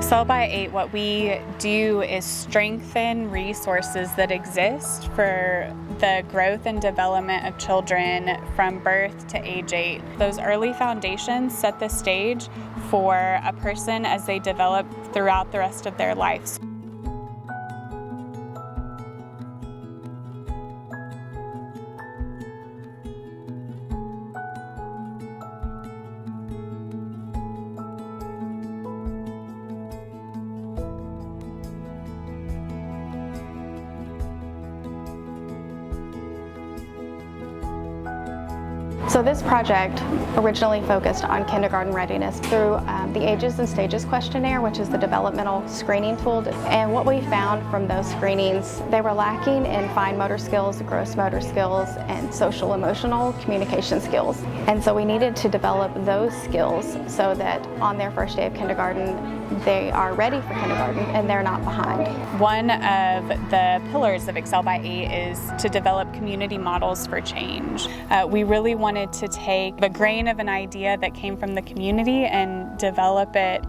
Excel by 8, what we do is strengthen resources that exist for the growth and development of children from birth to age 8. Those early foundations set the stage for a person as they develop throughout the rest of their lives. So this project originally focused on kindergarten readiness through the Ages and Stages questionnaire, which is the developmental screening tool. And what we found from those screenings, they were lacking in fine motor skills, gross motor skills, and social emotional communication skills. And so we needed to develop those skills so that on their first day of kindergarten, they are ready for kindergarten and they're not behind. One of the pillars of Excel by 8 is to develop community models for change. We really wanted to take the grain of an idea that came from the community and develop it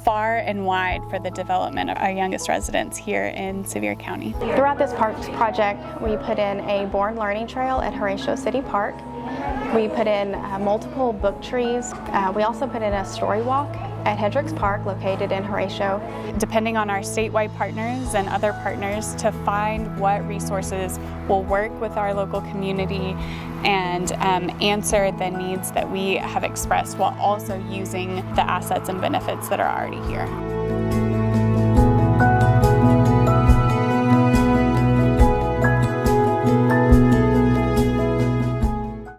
far and wide for the development of our youngest residents here in Sevier County. Throughout this parks project, we put in a born learning trail at Horatio City Park. We put in multiple book trees. We also put in a story walk at Hendricks Park, located in Horatio. Depending on our statewide partners and other partners to find what resources will work with our local community and answer the needs that we have expressed while also using the assets and benefits that are already here.